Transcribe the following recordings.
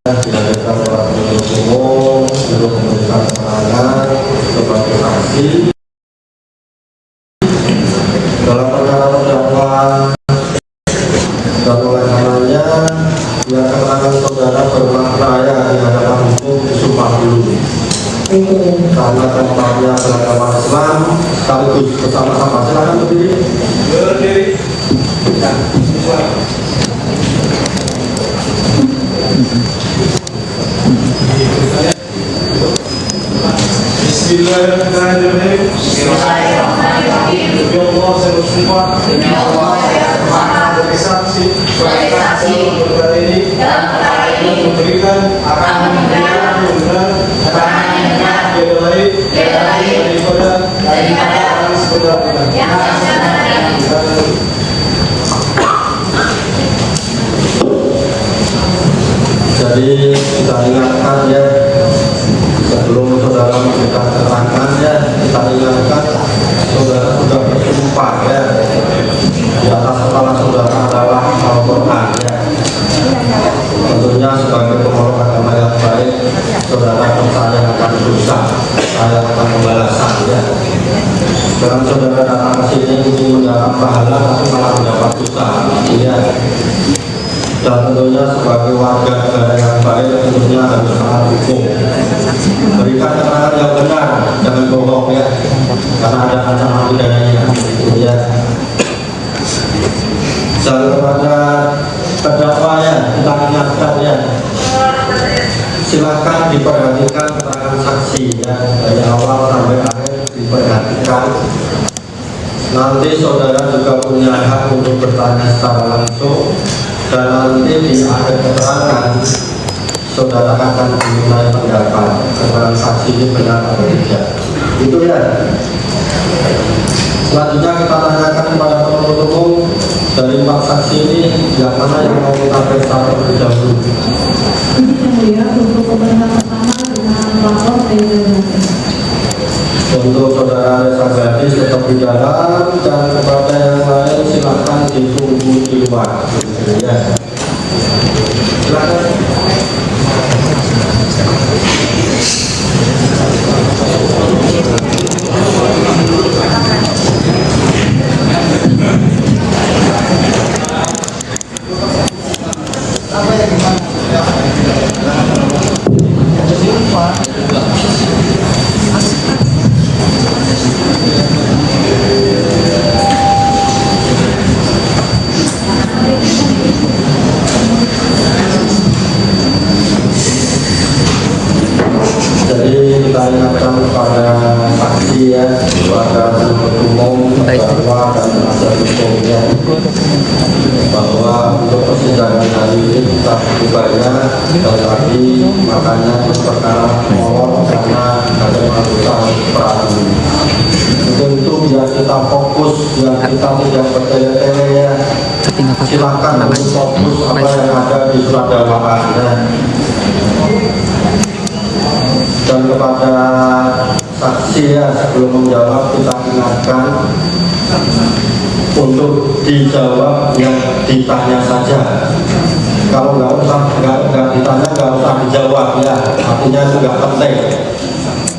dihadirkan oleh penuntut umum untuk memberikan keterangan sebagai saksi dalam perkara terdakwa, dan oleh karenanya yang keterangan saudara berulang raya di hadapan hukum disumpah dulu karena tempatnya beragama Islam sekaligus bersama-sama. Silakan berdiri. Bismillahirrahmanirrahim. Demi Allah saya bersumpah sebagai saksi dalam perkara ini memberikan akan memberikan benar tiada lain daripada yang sebenarnya. Jadi kita ingatkan ya, sebelum saudara memberikan keterangan ya, kita ingatkan saudara sudah bersumpah ya di atas kepala saudara adalah Al-Quran ya. Tentunya sebagai pengurus agama yang baik, saudara percaya akan dosa, percaya akan pembalasan ya. Jangan saudara datang ke sini ingin mendapat pahala tapi malah mendapat dosa ya. Dan tentunya sebagai warga negara yang baik tentunya harus taat hukum, berikan keterangan yang benar, jangan bohong ya, karena ada ancaman pidananya ya. Dan kepada terdakwa ya, kita ingatkan ya, silakan diperhatikan keterangan saksi ya, dari awal sampai akhir diperhatikan. Nanti saudara juga punya hak untuk bertanya secara langsung, dan nanti di akhir keterangan saudara akan dimintai pendapat keterangan saksi ini benar atau tidak. Itu ya. Selanjutnya kita tanyakan kepada penuntut umum, dari 4 saksi ini yang mana yang mau kita periksa terlebih dahulu? Ini yang mulia untuk pemeriksaan pertama dengan lapor Untuk saudara Reza Gadis tetap di dalam, dan kepada yang lain silakan ditunggu di luar. Ya. Silakan. Jadi kita ingatkan kepada saksi ya, kepada penuntut umum, terdakwa dan penasihat hukumnya, bahwa untuk persidangan hari ini kita bukanya dan lagi makanya perkara molor karena ada melakukan perang. Untuk itu biar kita fokus, biar kita tidak bertele-tele ya. Silakan untuk fokus apa yang ada di surat dakwaannya. Dan kepada saksi ya, sebelum menjawab kita ingatkan untuk dijawab yang ditanya saja. Kalau nggak ditanya nggak usah dijawab ya, artinya itu nggak penting.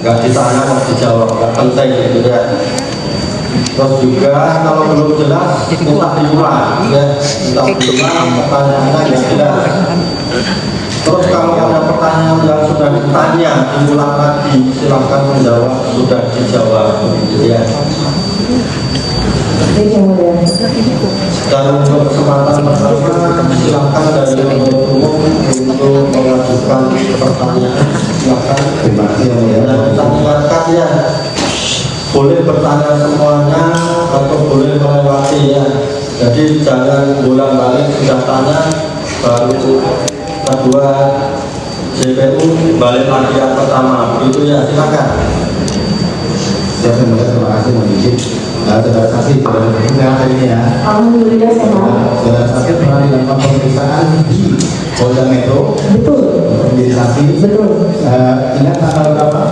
Nggak ditanya nggak dijawab, nggak penting gitu ya. Terus juga kalau belum jelas minta diulang ya, minta diulang pertanyaannya yang jelas. Terus kalau ada pertanyaan yang sudah ditanya diulang lagi, silakan menjawab sudah dijawab gitu ya. Dan untuk kesempatan pertama silakan dari penuntut umum untuk mengajukan pertanyaan. Silakan. Terima kasih ya. Dan kita ingatkan ya, boleh bertanya semuanya atau boleh melewati ya. Jadi jangan bolak-balik sudah tanya baru kedua JPU balik lagi yang pertama, begitu ya. Silakan. Terima kasih mohon izin. Saudara saksi sudah mendengar ini ya. Alhamdulillah sehat. Saudara saksi pernah dilakukan pemeriksaan di Polda Metro. Betul. Menjadi saksi. Betul. Ingat tanggal berapa?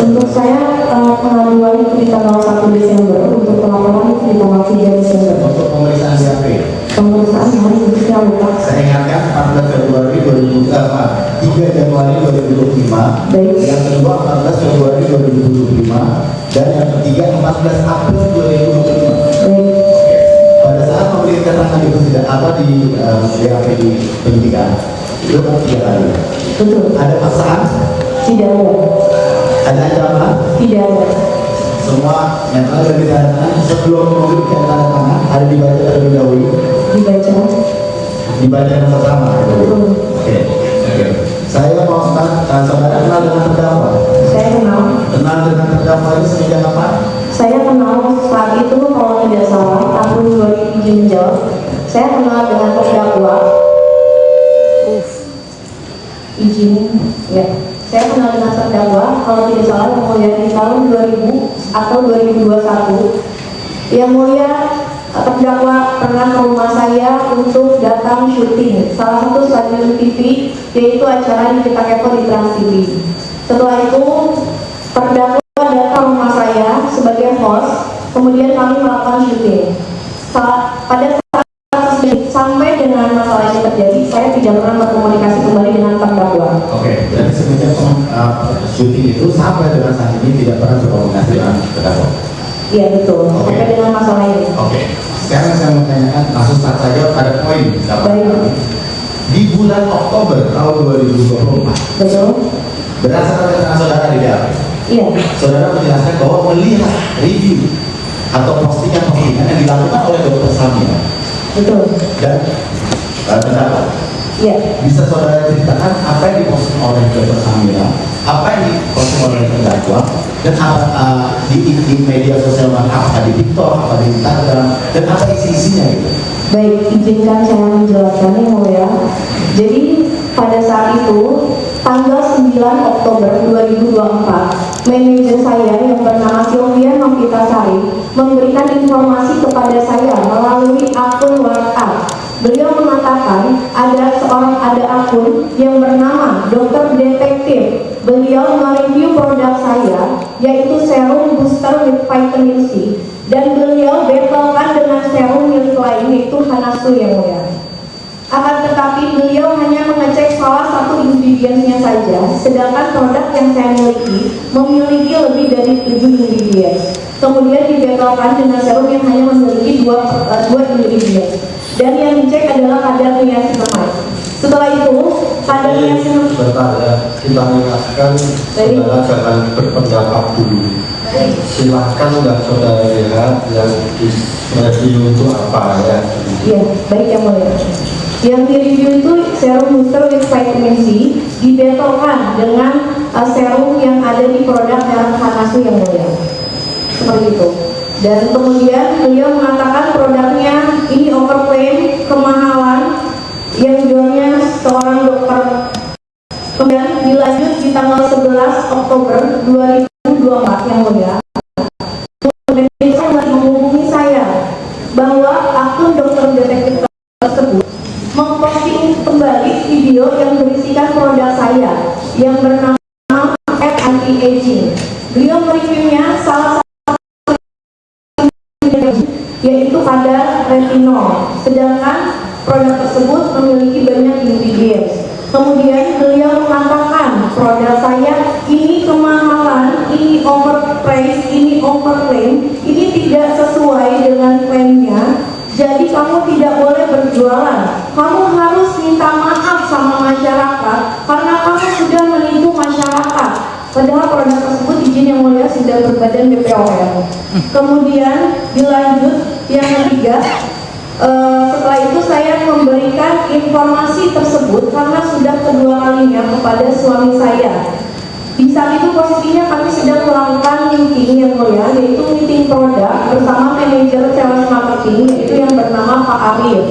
Untuk saya pengaduan itu di tanggal 1 Desember, untuk pelaporan itu di tanggal 3 Desember. Untuk pemeriksaan siapa? Pemeriksaan hari ini saya lupa. Saya ingatkan 14 Februari 3 Januari 2025, Baik. yang kedua 14 Februari 2025, dan yang ketiga 14 April 2025. Baik. Pada saat memberi keterangan di persidangan apa di BAP di penyidikan, itu kan 3 kali. Betul. Ada paksaan, Tidak ada. ada ancaman, Tidak ada. semua yang telah ditandatangan sebelum memberikan tanda tangan ada dibaca terlebih dahulu, Dibaca. dibaca yang pertama. Betul. Oke. Saya mau saudara kenal dengan terdakwa. Saya Kenal dengan terdakwa ini sejak kapan? Saya kenal saat itu kalau tidak salah tahun 2000 izin menjawab. Saya kenal dengan terdakwa. Izin, ya. Saya kenal dengan terdakwa kalau tidak salah yang mulia di tahun 2000 atau 2021. Yang mulia terdakwa pernah ke rumah saya untuk datang syuting salah satu stasiun TV, yaitu acara di Kita Kepo di Trans TV. Setelah itu terdakwa datang ke rumah saya sebagai host, kemudian kami melakukan syuting. Pada saat sampai dengan masalah ini terjadi, saya tidak pernah berkomunikasi kembali dengan terdakwa. Oke. Jadi semenjak syuting itu sampai dengan saat ini tidak pernah berkomunikasi dengan terdakwa. Iya betul, Oke. sampai dengan masalah ini. Oke. Sekarang saya mau tanyakan langsung start saja pada poin. Baik. Di bulan Oktober tahun 2024, Betul? berdasarkan keterangan saudara di BAP, Iya. saudara menjelaskan bahwa melihat review atau postingan-postingan yang dilakukan oleh Dr. Samira Betul. dan terdakwa. Iya. Bisa saudara ceritakan apa yang diposting oleh Dr. Samira, apa yang diposting oleh terdakwa, dan apa di media sosial apa di TikTok, apa di Instagram, dan apa isi-isinya gitu. Baik, izinkan saya menjelaskan yang mulia. Jadi pada saat itu tanggal 9 Oktober 2024, manajer saya yang bernama Sylvia Novitasari memberikan informasi kepada saya melalui akun WhatsApp. Beliau mengatakan ada akun yang bernama Dokter Detektif. Beliau mereview produk saya, yaitu serum booster with vitamin C, dan beliau betulkan dengan serum milik lain, yaitu Hanasu yang mulia. Akan tetapi beliau hanya mengecek salah satu ingredientsnya saja, sedangkan produk yang saya memiliki lebih dari 7 ingredients. Kemudian dibetulkan dengan serum yang hanya memiliki dua ingredients, dan yang dicek adalah kadar niacinamide. Setelah itu kadar niacinamide. Bentar ya, kita ingatkan saudara jangan berpendapat dulu. Silahkan nggak saudara lihat yang di review itu apa ya. Iya, baik yang mulia. Yang di review itu serum booster with vitamin C dibetulkan dengan serum yang ada di produk merek Hanasu yang mulia. Seperti itu. Dan kemudian beliau mengatakan produknya ini overclaim, kemahalan, yang jualnya seorang dokter. Kemudian dilanjut di tanggal 11 Oktober 2024 yang mulia. Kemudian saya menghubungi saya bahwa akun Dokter Detektif tersebut memposting kembali video yang berisikan produk saya yang bernama Anti-Aging. Beliau mereviewnya salah satu yaitu kadar retinol, sedangkan produk tersebut memiliki banyak ingredients. Kemudian beliau mengatakan produk saya ini kemahalan, ini overpriced, ini overclaim, ini tidak sesuai dengan klaimnya. Jadi kamu tidak boleh berjualan. Kamu harus minta maaf sama masyarakat karena kamu sudah menipu masyarakat. Padahal produk tersebut izin yang mulia sudah berbadan BPOM. Kemudian dilanjut yang ketiga. Setelah itu saya memberikan informasi tersebut karena sudah kedua kalinya kepada suami saya. Di saat itu posisinya kami sedang melakukan meeting yang mulia, yaitu meeting produk bersama manajer sales marketing, yaitu yang bernama Pak Arif.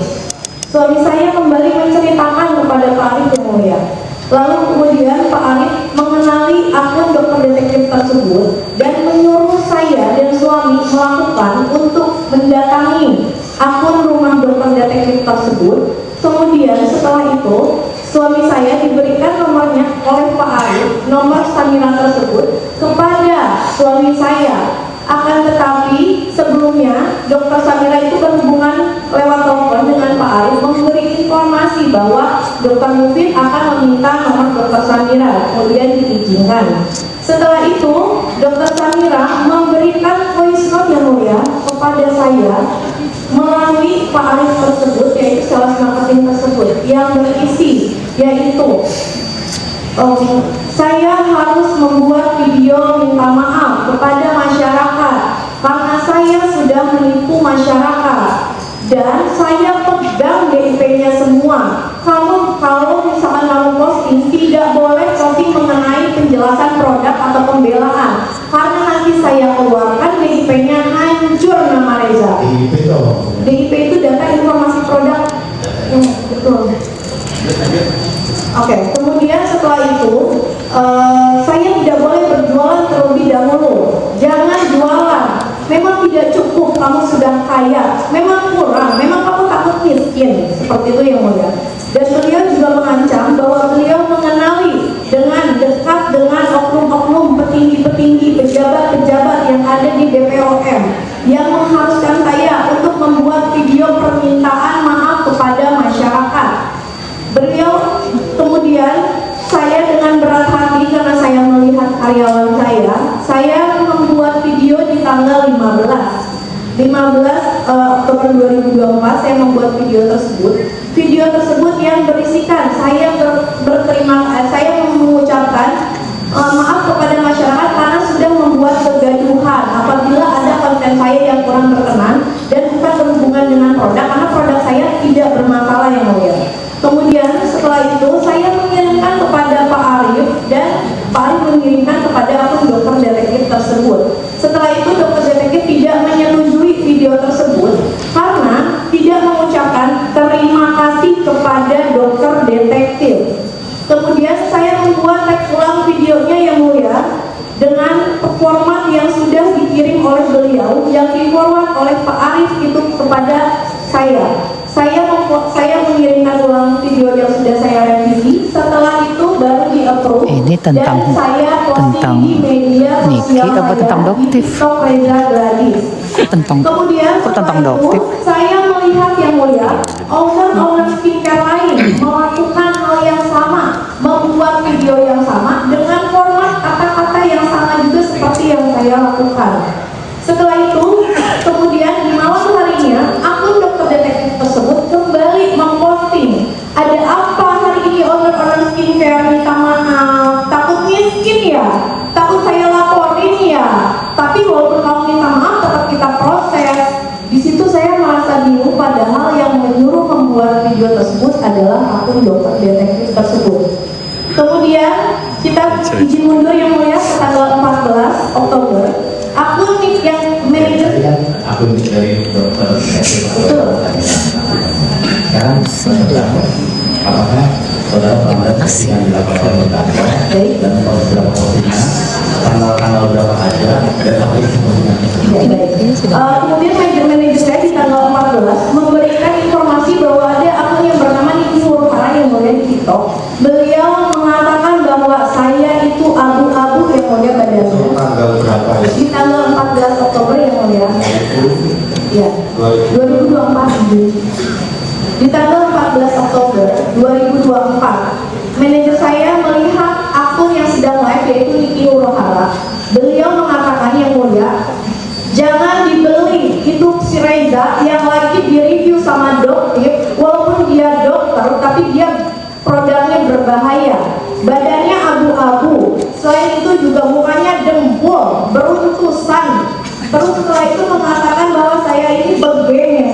Suami saya kembali menceritakan kepada Pak Arif yang mulia. Lalu kemudian Pak Arif mengenali akun Dokter Detektif tersebut dan menyuruh saya dan suami melakukan untuk mendatangi akun rumah Dokter Detektif tersebut. Kemudian setelah itu suami saya diberikan nomornya oleh Pak Arif, nomor Samira tersebut kepada suami saya. Akan tetapi sebelumnya Dokter Samira itu berhubungan lewat telepon dengan Pak Arif, memberi informasi bahwa Dokter Mufid akan kemudian diizinkan. Setelah itu, Dr. Samira memberikan voice note yang mulia kepada saya melalui Pak Arif tersebut, yaitu sales marketing tersebut, yang berisi yaitu saya harus membuat video minta maaf kepada masyarakat karena saya sudah menipu masyarakat dan saya pegang DIP-nya semua. Kalau misalkan kamu posting, tidak boleh posting mengenai penjelasan produk atau pembelaan karena nanti saya keluarkan DIP-nya hancur nama Reza. DIP itu data informasi produk. Betul. Oke, kemudian setelah itu saya tidak boleh berjualan terlebih dahulu. Jangan jualan. Memang tidak cukup, kamu sudah kaya. Memang kurang, memang kamu takut miskin. Seperti itu yang mulia. Dan beliau juga mengancam bahwa beliau mengenali dengan dekat dengan oknum-oknum petinggi-petinggi, pejabat-pejabat yang ada di BPOM yang mengharuskan saya untuk membuat video permintaan maaf kepada masyarakat. Beliau kemudian, saya dengan berat hati karena saya melihat karyawan saya membuat video di tanggal 15 Oktober 2024 saya membuat video tersebut yang berisikan saya saya mengucapkan maaf kepada masyarakat karena sudah membuat kegaduhan apabila ada konten saya yang kurang berkenan dan bukan berhubungan dengan produk karena produk saya tidak bermasalah yang mulia. Kemudian setelah itu saya mengirimkan kepada Pak Arif dan Pak Arif mengirimkan kepada akun dokter detektif tersebut. Setelah itu dokter detektif tidak menyetujui video tersebut karena tidak mengucapkan terima kasih kepada dokter detektif. Kemudian saya membuat tag ulang videonya yang mulia dengan format yang sudah dikirim oleh beliau yang di-forward oleh Pak Arif itu kepada saya. Saya mengirimkan ulang video yang sudah saya revisi. Setelah itu baru di-approve. Ini tentang dan saya posting di media Niki sosial apa saya tentang di Doktif? TikTok Reza Gladys. Kemudian kok tentang setelah Doktif? itu saya melihat yang mulia owner skincare lain melakukan hal yang sama, membuat video yang sama dengan format kata-kata yang sama juga seperti yang saya lakukan. Setelah itu, kemudian di malam harinya, akun dokter detektif tersebut kembali memposting ada apa hari ini owner skincare minta maaf, takut miskin ya, takut saya laporin ya, tapi walaupun kamu minta maaf tetap kita proses. Di situ saya merasa bingung padahal yang menyuruh membuat video tersebut adalah akun dokter detektif tersebut. Kemudian kita izin mundur yang mulia ke tanggal 14 Oktober. Akun yang manajer akun dari dokter sekarang apakah saudara pernah yang dilakukan oleh kantor dan berapa postingan tanggal berapa aja dan apa isi postingannya? Kemudian manajer saya di tanggal 14 memberikan informasi bahwa ada akun yang bernama Niki Hurhara yang mulia di TikTok. Beliau mengatakan bahwa saya itu abu-abu yang mulia badannya. Tanggal berapa ya? Di tanggal 14 Oktober yang mulia. Ya, 2024. Di tanggal 14 Oktober 2024, manajer saya melihat akun yang sedang live yaitu Niki Hurhara. Beliau mengatakan yang mulia, jangan dibeli, itu si Reza yang lagi direview sama Doktif, walaupun dia dokter tapi dia produknya berbahaya, badannya abu-abu, selain itu juga mukanya dempul, beruntusan. Terus setelah itu mengatakan bahwa saya ini begeng yang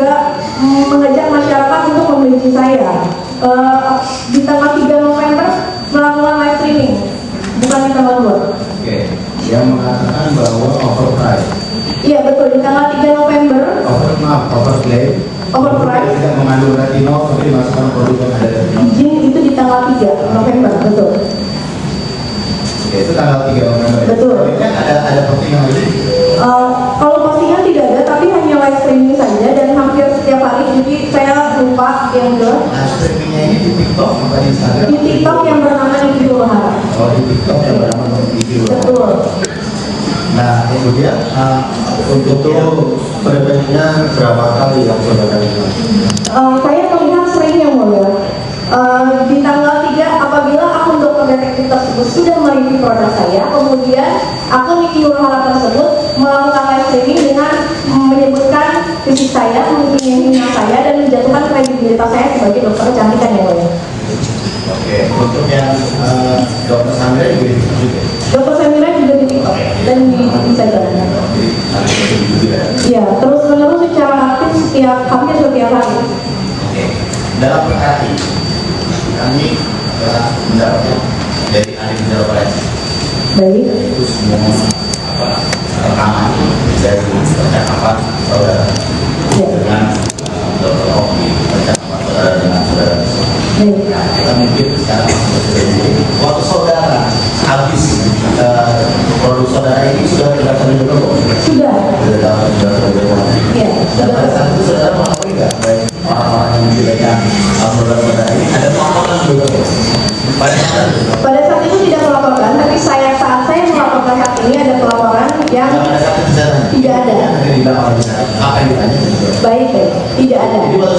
juga mengajak masyarakat untuk membenci saya. Di tanggal 3 November melakukan live streaming, bukan di tanggal 2. Oke, yang mengatakan bahwa overprice. Iya betul, di tanggal 3 November Overclaim. Overprice. Tidak mengandung retinol tapi dimasukkan produk yang ada retinol. izin itu di tanggal 3 November, betul. Oke, itu tanggal 3 November. Betul. Kan ada postingan lagi. Kalau postingan tidak ada, tapi hanya live streaming saja dan hampir setiap hari, jadi saya lupa yang ke. Nah, streamingnya ini di TikTok apa di Instagram? Di TikTok yang bernama Niki Luhara. Oh, di TikTok yang bernama Niki Luhara. Betul. Nah, kemudian untuk Itu frekuensinya berapa kali yang saudara ingat? Saya melihat sering yang mulia. Di tanggal 3 apabila akun dokter detektif tersebut sudah mereview produk saya, kemudian akun Niki Luhara tersebut melakukan live streaming dengan menyebutkan fisik saya, menghina saya dan menjatuhkan kredibilitas saya sebagai dokter kecantikan yang mulia. Oke, untuk yang dokter Samira juga di TikTok juga. Dokter Samira juga di TikTok dan di Instagram. Jadi nanti juga. Iya, terus menerus secara aktif hampir setiap hari. Oke, dalam perkara ini kami telah mendapatkan dari ahli gejala forensik Baik. itu semua rekaman dari percakapan saudara Ya. dengan dokter Oki, percakapan saudara dengan saudara. Baik. Nah, kita mungkin sekarang waktu saudara habis produk saudara ini sudah terdaftar di Bepom? Sudah. Sudah terdaftar di Bepom. Iya. Dan pada saat itu saudara mengakui nggak baik orang-orang yang menjadikan produk saudara ini ada pelaporan di Bepom? Pada saat itu tidak melaporkan, tapi saat saya melaporkan saat ini ada pelaporan yang pada saat itu saya tanya, tidak ada. yang di belakang di sana, apa yang ditanya? Baik, tidak ada. Jadi waktu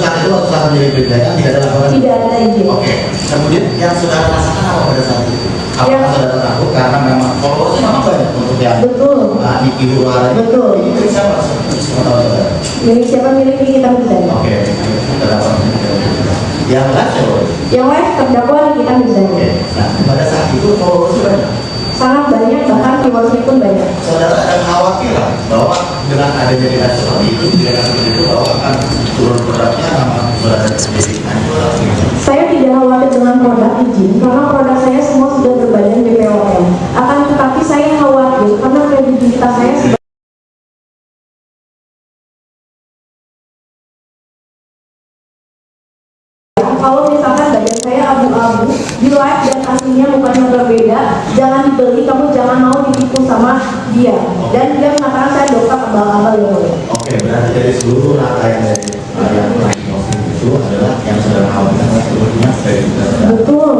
saat menjadi berita tidak ada laporan. Tidak ada izin. Oke. Kemudian yang saudara rasakan apa pada saat itu? Apakah saudara takut karena memang followersnya memang banyak untuk yang Betul. Niki Luhara ini? Betul. Ini milik siapa? Semua tahu saudara. Milik siapa milik ini kita bisa. Oke. Terdakwa. Yang lain siapa? Yang lain terdakwa kita bisa. Oke. Nah, pada saat itu followersnya banyak. Sangat banyak, bahkan viewersnya pun banyak. Saudara ada kekhawatiran bahwa dengan adanya data seperti itu, dengan seperti itu bahwa akan turun produknya nama saudara sendiri. Saya tidak khawatir dengan produk izin, karena produk saya semua sudah berbadan BPOM. Akan tetapi saya khawatir karena kredibilitas saya sebagai kalau misalkan badan saya abu-abu di live dan aslinya mukanya berbeda, jangan dibeli, kamu jangan mau ditipu sama dia. Dan dia mengatakan saya dokter abal-abal yang mulia. Oke, berarti dari seluruh rangkaian dari yang itu adalah yang saudara khawatirkan seluruhnya dari kita. Betul.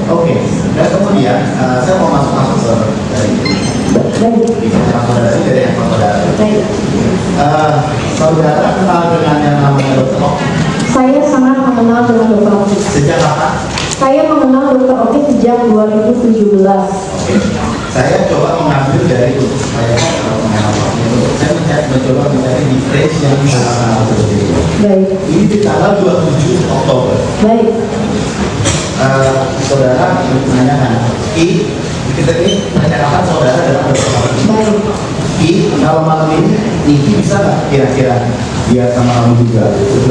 Oke, dan kemudian saya mau masuk ke dari Baik. bicara saudara ini dari yang saudara. Baik. Saudara kenal dengan yang namanya dokter Oki. Saya sangat mengenal dengan Dr. Oki. Sejak kapan? Saya mengenal Dr. Oki sejak 2017. Oke, saya coba mengambil dari untuk supaya mengenal waktu. Saya mencoba mencari di phrase yang sangat seperti ini. Baik. Ini di tanggal 27 Oktober. Baik. Saudara menanyakan, kita ini percakapan saudara dalam percakapan. Baik. Kalau malam ini Niki bisa nggak kira-kira dia sama kamu juga? Terus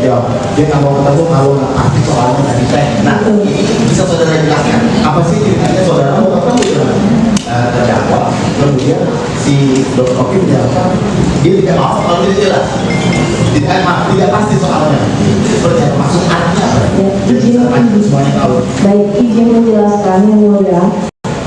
jawab, dia nggak mau ketemu kalau nggak pasti soalnya tadi teh. Nah, ini bisa saudara jelaskan apa sih ceritanya saudara mau ketemu dengan terdakwa? Kemudian si Dr. Oki menjawab, dia tidak mau kalau dia jelas. Tidak pasti soalnya. Seperti apa? Maksud artinya apa? Izin Semuanya tahu. Baik, izin menjelaskan yang mulia.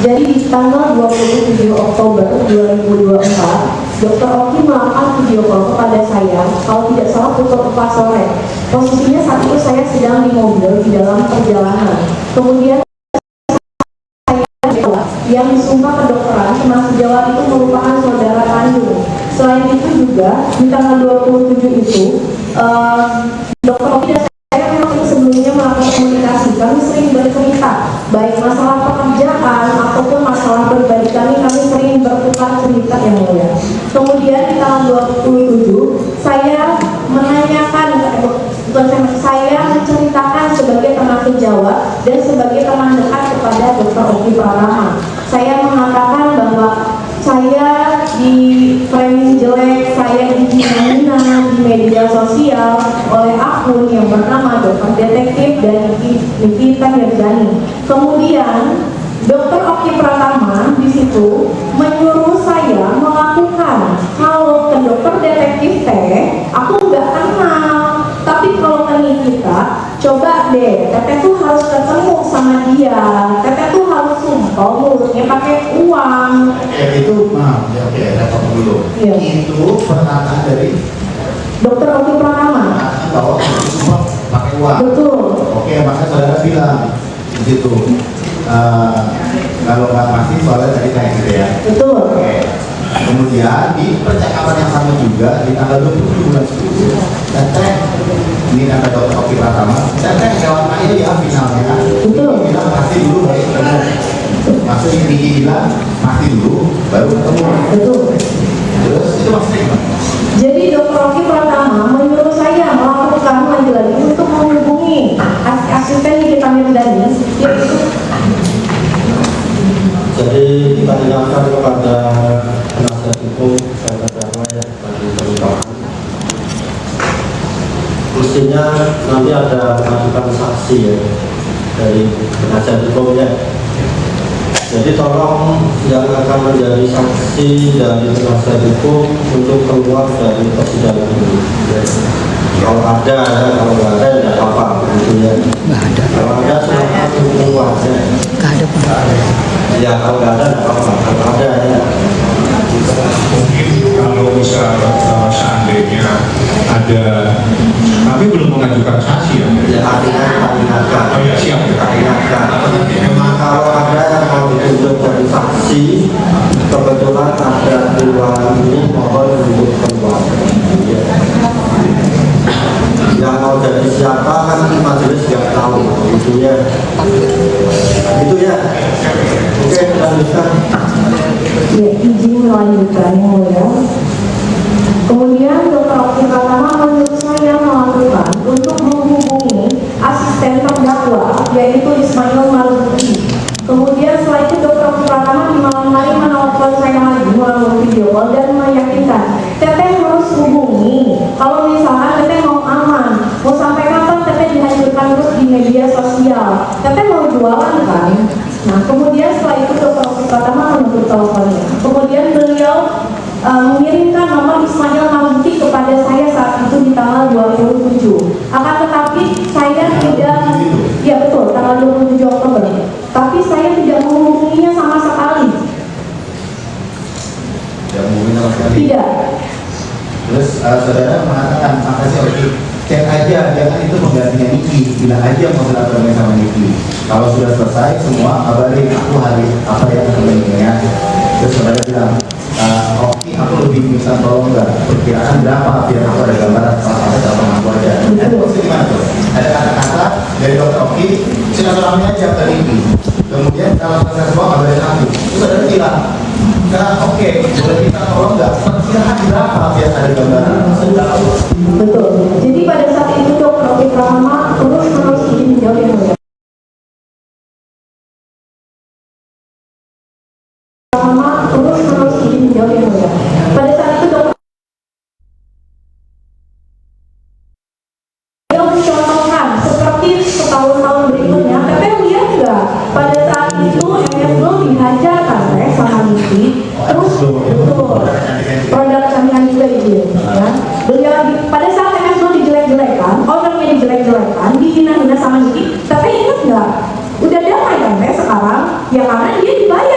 Jadi di tanggal 27 Oktober 2024, Dr. Oki melakukan video call kepada saya, kalau tidak salah pukul 4 sore. Posisinya saat itu saya sedang di mobil di dalam perjalanan. Kemudian saya yang disumpah kedokteran semasa sejawat itu merupakan saudara kandung. Selain itu juga di tanggal 27 itu, Dr. Oki dan saya memang sebelumnya melakukan komunikasi. Kami sering bercerita, baik masalah pekerjaan ataupun masalah pribadi kami sering bertukar cerita yang mulia. Kemudian di tanggal 27, saya menanyakan, saya menceritakan sebagai teman sejawat dan sebagai teman dekat kepada Dr. Oki Pratama. Saya mengatakan bahwa saya di framing jelek, saya dihina, media sosial oleh akun yang bernama Dokter Detektif dan Nikita Mirzani. Kemudian Dokter Oki Pratama di situ menyuruh saya melakukan, kalau ke Dokter Detektif teh aku nggak kenal, tapi kalau ke Nikita coba deh, Teteh tuh harus ketemu sama dia, Teteh tuh harus sumpah mulutnya pakai uang. Itu maaf ya, oke, dapat dulu. Iya. Itu perkataan dari Dokter Oki Pratama. bahwa itu semua pakai uang. Betul. Oke, maka saudara bilang di situ kalau nggak pasti soalnya tadi kayak gitu ya. Betul. Oke. Kemudian di percakapan yang sama juga di tanggal 27 bulan 10, Teteh ini kata Dokter Oki Pratama, Teteh lewat aja ya finalnya. Betul. Niki bilang pasti dulu baru ketemu. Maksudnya Niki bilang pasti dulu baru ketemu. Betul. Terus itu maksudnya gimana? Jadi Dokter Oki Pratama menyuruh saya melakukan lagi-lagi untuk menghubungi asisten Nikita Mirzani, yaitu Jadi kita ingatkan kepada penasihat hukum dan terdakwa ya bagi persidangan. Mestinya nanti ada mengajukan saksi ya dari penasihat hukum ya. Jadi tolong yang akan menjadi saksi dari penasihat hukum untuk keluar dari persidangan ini. Ya. Kalau ada ya, kalau nggak ada ya apa gitu ya. Nggak ada. Kalau ada silakan keluar ya. Nggak ada, Pak. Ya kalau nggak ada nggak apa-apa. Kalau ada ya. Mungkin kalau misal seandainya ada, tapi belum mengajukan saksi ya. Ya artinya kita ingatkan. Oh ya, siap. Kita ingatkan. Memang kalau ada yang mau ditunjuk dari saksi, kebetulan ada dua ini mohon untuk keluar. Ya. Yang mau jadi siapa kan majelis nggak tahu, gitu ya. Itu ya. Oke, lanjutkan. ya, izin melanjutkan yang mulia. Kemudian Dokter Oki Pratama menyuruh saya melakukan untuk menghubungi asisten terdakwa yaitu Ismail Marzuki. Kemudian setelah itu Dokter Oki Pratama di malam hari menelpon saya lagi melalui video call dan meyakinkan Teteh harus hubungi kalau misalkan Teteh mau aman, mau sampai kapan Teteh dihancurkan terus di media sosial, Teteh mau jualan kan. Nah kemudian setelah itu Dokter Oki Pratama menutup teleponnya. Kemudian beliau mengirimkan nomor Ismail Marzuki kepada saya saat itu di tanggal 27. Akan tetapi saya tidak, ya betul, tanggal 27 Oktober. Tapi saya tidak menghubunginya sama sekali. Ya mungkin sama sekali. Tidak. Terus saudara mengatakan makasih Oki, cek aja, jangan itu menggantinya Niki, bilang aja mau silaturahmi sama Niki. Kalau sudah selesai semua kabarin aku hari apa yang terbaiknya. Terus saudara bilang, Oki aku lebih minta tolong nggak perkiraan berapa biar aku ada gambaran sama sama aku aja. Dan maksudnya gimana tuh? Ada kata-kata dari Dokter Oki, silaturahmi aja ke Niki. Kemudian kalau selesai semua kabarin aku. Terus saudara bilang, nah oke, boleh minta tolong nggak perkiraan berapa biar ada gambaran. Betul. Jadi pada saat itu Dokter Oki Pratama terus izin menjawab yang mulia. Terus izin menjawab yang mulia. Pada saat itu Dokter beliau mencontohkan seperti setahun-tahun berikutnya. Teteh lihat nggak pada saat itu MSGO dihajar kan sama Niki. Terus betul. Produk kecantikan juga izin ya. Beliau pada saat MSGO dijelek-jelekan, ownernya dijelek-jelekan, dihina-hina sama Niki. Teteh ingat nggak? Udah damai kan sekarang? Ya karena dia dibayar.